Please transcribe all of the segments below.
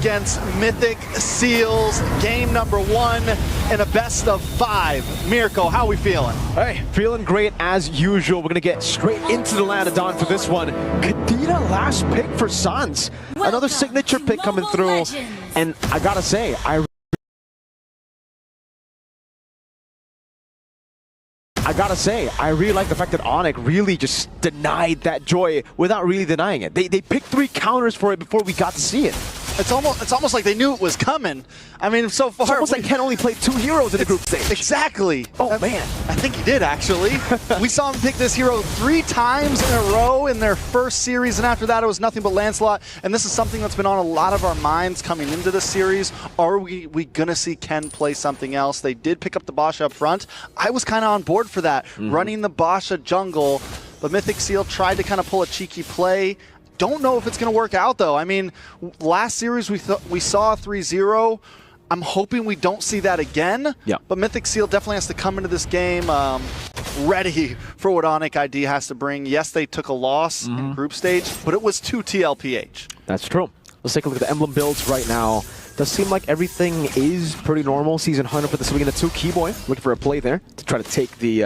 Against Mythic Seals, game number 1 in a best of 5. Mirko, how are we feeling? Hey, feeling great as usual. We're gonna get straight into the land of Dawn for this one. Kadena, last pick for Sans. Another signature pick coming through. Legends. And I gotta say, I really like the fact that Onic really just denied that joy without really denying it. They picked 3 counters for it before we got to see it. It's almost like they knew it was coming. I mean, so far... It's almost like Ken only played 2 heroes in the group stage. Exactly. Oh, man. I think he did, actually. We saw him pick this hero 3 times in a row in their first series, and after that it was nothing but Lancelot. And this is something that's been on a lot of our minds coming into this series. Are we gonna see Ken play something else? They did pick up the Basha up front. I was kind of on board for that, running the Basha jungle. But Mythic Seal tried to kind of pull a cheeky play. Don't know if it's going to work out, though. I mean, last series we saw 3-0. I'm hoping we don't see that again. Yeah. But Mythic Seal definitely has to come into this game ready for what Onic ID has to bring. Yes, they took a loss in group stage, but it was 2 TLPH. That's true. Let's take a look at the emblem builds right now. Does seem like everything is pretty normal. Season 100 for the swing into 2. Keyboy looking for a play there to try to take the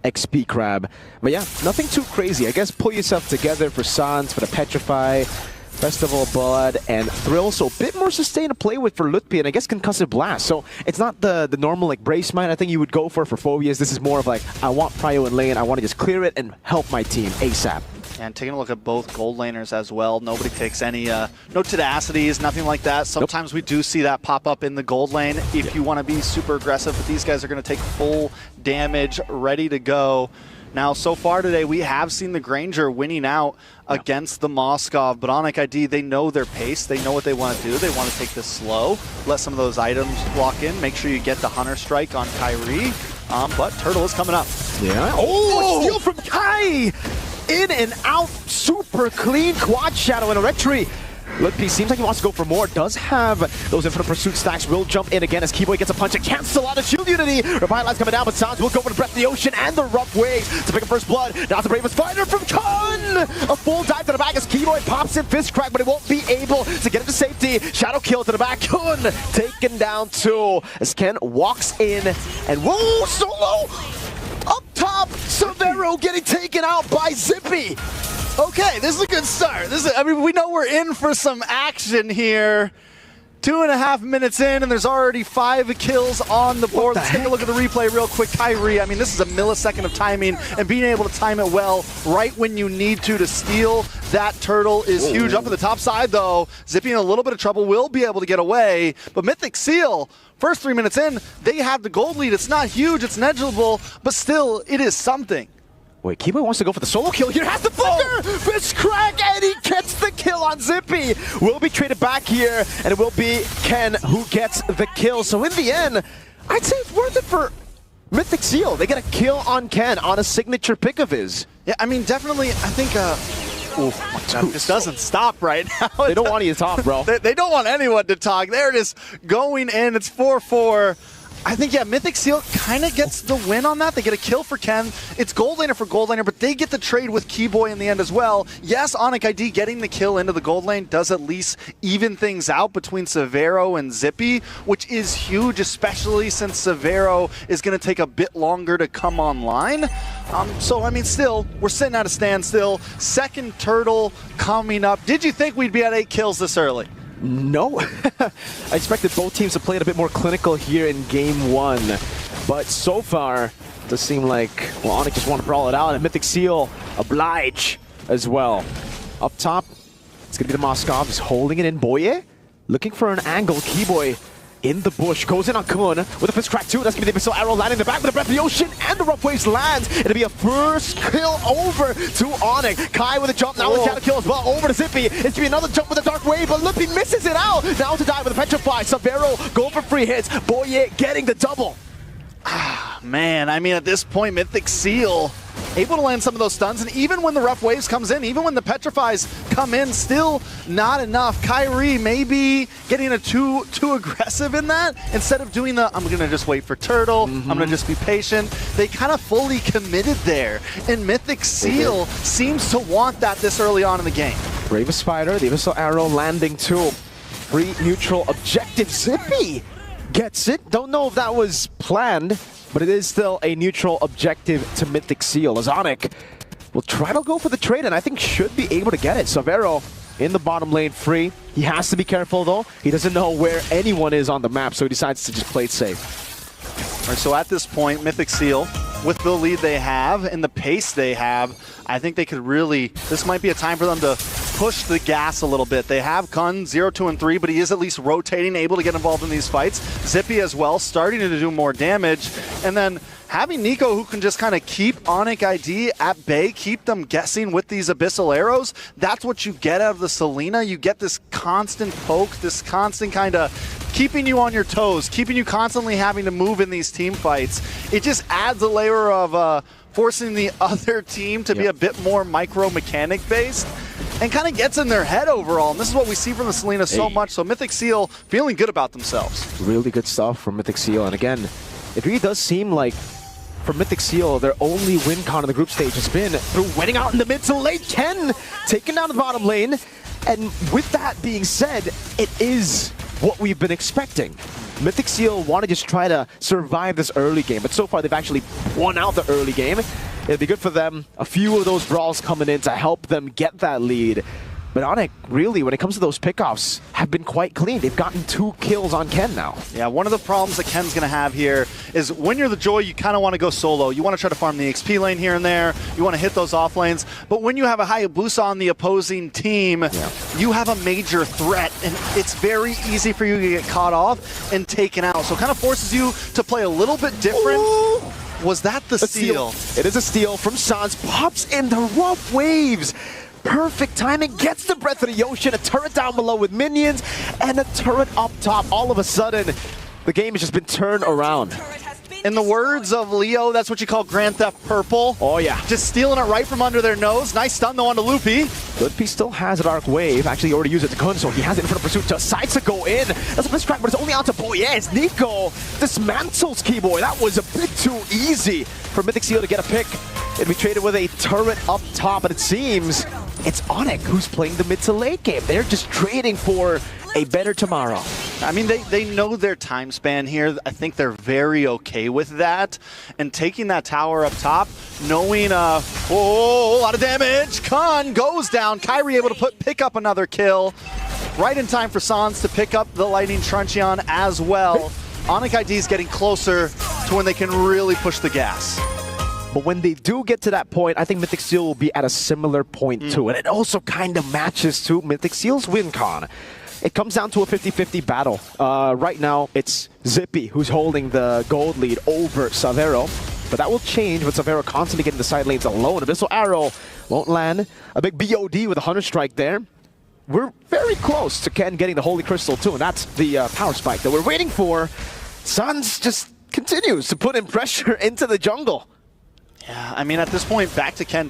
XP crab. But yeah, nothing too crazy. I guess pull yourself together for Sans, for the Petrify, Festival of Blood, and Thrill. So a bit more sustained to play with for Lutpi, and I guess Concussive Blast. So it's not the normal like Brace Mine I think you would go for Phobias. This is more of like, I want Prio in lane, I want to just clear it and help my team ASAP. And taking a look at both gold laners as well, nobody takes any, no tenacities, nothing like that. Sometimes we do see that pop up in the gold lane if you want to be super aggressive, but these guys are going to take full damage, ready to go. Now, so far today, we have seen the Granger winning out against the Moskov, but Onic ID, they know their pace, they know what they want to do. They want to take this slow, let some of those items block in, make sure you get the Hunter Strike on Kyrie, but Turtle is coming up. Yeah. Oh, steal from Kai! In and out, super clean quad shadow and a retry. Lutpi seems like he wants to go for more. Does have those Infinite Pursuit stacks. Will jump in again as Keyboy gets a punch and cancel out of shield unity. Revitalize coming down, but Sans will go for the Breath of the Ocean and the Rough Waves to pick up first blood. Now the bravest fighter from Kun! A full dive to the back as Keyboy pops in Fist Crack, but it won't be able to get into safety. Shadow kill to the back. Kun taken down 2 as Ken walks in and whoa, solo! Up top, Severo getting taken out by Zippy. Okay, this is a good start. I mean, we know we're in for some action here. 2.5 minutes in, and there's already 5 kills on the board. Let's take a look at the replay real quick. Kyrie, I mean, this is a millisecond of timing, and being able to time it well right when you need to steal that turtle is huge. Up at the top side, though, Zippy in a little bit of trouble, will be able to get away, but Mythic Seal, first 3 minutes in, they have the gold lead. It's not huge, it's negligible, but still, it is something. Wait, Keyboy wants to go for the solo kill here. Has the flicker! Fist crack, and he gets the kill on Zippy. Will be traded back here, and it will be Ken who gets the kill. So in the end, I'd say it's worth it for Mythic Seal. They get a kill on Ken on a signature pick of his. Yeah, I mean, definitely, I think, this doesn't stop right now. They don't want you to talk, bro. They don't want anyone to talk. There it is, going in. It's 4-4. I think, yeah, Mythic Seal kind of gets the win on that. They get a kill for Ken. It's gold laner for gold laner, but they get the trade with Keyboy in the end as well. Yes, Onic ID getting the kill into the gold lane does at least even things out between Severo and Zippy, which is huge, especially since Severo is going to take a bit longer to come online. So, I mean, still, we're sitting at a standstill. Second turtle coming up. Did you think we'd be at 8 kills this early? No. I expected both teams to play it a bit more clinical here in game 1. But so far, it does seem like, well, Onic just want to brawl it out, and Mythic Seal oblige as well. Up top, it's going to be the Moskov. He's holding it in. Boye looking for an angle. Keyboy in the bush, goes in on Kun with a fist crack too. That's going to be the Abyssal Arrow landing in the back with the Breath of the Ocean, and the Rough Waves lands. It'll be a first kill over to Onic. Kai with a jump, now with a shadow kill as well, over to Zippy. It's going to be another jump with a Dark Wave, but Lippy misses it out. Now to die with a Petrify. Savero go for free hits. Boye getting the double. Man, I mean, at this point, Mythic Seal able to land some of those stuns, and even when the Rough Waves comes in, even when the Petrifies come in, still not enough. Kyrie maybe getting too aggressive in that. Instead of doing the, I'm going to just wait for Turtle, I'm going to just be patient. They kind of fully committed there, and Mythic Seal seems to want that this early on in the game. Bravest Spider, the Abyssal Arrow landing too. Free neutral objective. Zippy gets it. Don't know if that was planned, but it is still a neutral objective to Mythic Seal, as Onic will try to go for the trade, and I think should be able to get it. Savero in the bottom lane free. He has to be careful though. He doesn't know where anyone is on the map, so he decides to just play it safe. All right, so at this point, Mythic Seal, with the lead they have and the pace they have, I think they could really, this might be a time for them to push the gas a little bit. They have Kun 0, 2, and 3, but he is at least rotating, able to get involved in these fights. Zippy as well, starting to do more damage. And then having Nico, who can just kind of keep Onic ID at bay, keep them guessing with these Abyssal Arrows, that's what you get out of the Selena. You get this constant poke, this constant kind of keeping you on your toes, keeping you constantly having to move in these team fights. It just adds a layer of forcing the other team to be a bit more micro-mechanic based, and kind of gets in their head overall. And this is what we see from the Selena so much. So Mythic Seal feeling good about themselves. Really good stuff from Mythic Seal. And again, it really does seem like for Mythic Seal, their only win con in the group stage has been through winning out in the mid to late. Ken taking down the bottom lane. And with that being said, it is what we've been expecting. Mythic Seal want to just try to survive this early game, but so far they've actually won out the early game. It'll be good for them. A few of those brawls coming in to help them get that lead. But Onic, really, when it comes to those pickoffs, have been quite clean. They've gotten 2 kills on Ken now. Yeah, one of the problems that Ken's going to have here is when you're the Joy, you kind of want to go solo. You want to try to farm the XP lane here and there. You want to hit those off lanes. But when you have a Hayabusa on the opposing team, you have a major threat, and it's very easy for you to get caught off and taken out. So it kind of forces you to play a little bit different. Ooh. Was that the steal? It is a steal from Sans. Pops in the Rough Waves. Perfect timing, gets the Breath of the Ocean, a turret down below with minions, and a turret up top. All of a sudden, the game has just been turned around. In the words of Leo, that's what you call Grand Theft Purple. Oh yeah. Just stealing it right from under their nose. Nice stun though onto Loopy. Loopy still has a Dark Wave. Actually, he already used it to Kun, so he has it in front of pursuit. Decides to go in. That's a miscrack, but it's only out to Boyez. Nico dismantles Keyboy. That was a bit too easy for Mythic Seal to get a pick. It'd be traded with a turret up top, and it seems it's Onic who's playing the mid to late game. They're just trading for a better tomorrow. I mean, they know their time span here. I think they're very okay with that. And taking that tower up top, knowing a lot of damage. Kun goes down. Kyrie able to pick up another kill. Right in time for Sans to pick up the Lightning Truncheon as well. Onic ID is getting closer to when they can really push the gas. But when they do get to that point, I think Mythic Seal will be at a similar point too. And it also kind of matches to Mythic Seal's win con. It comes down to a 50-50 battle. Right now, it's Zippy who's holding the gold lead over Savero. But that will change with Savero constantly getting the side lanes alone. Abyssal Arrow won't land. A big BOD with a Hunter Strike there. We're very close to Ken getting the Holy Crystal too, and that's the power spike that we're waiting for. Sans just continues to put in pressure into the jungle. Yeah, I mean, at this point, back to Ken.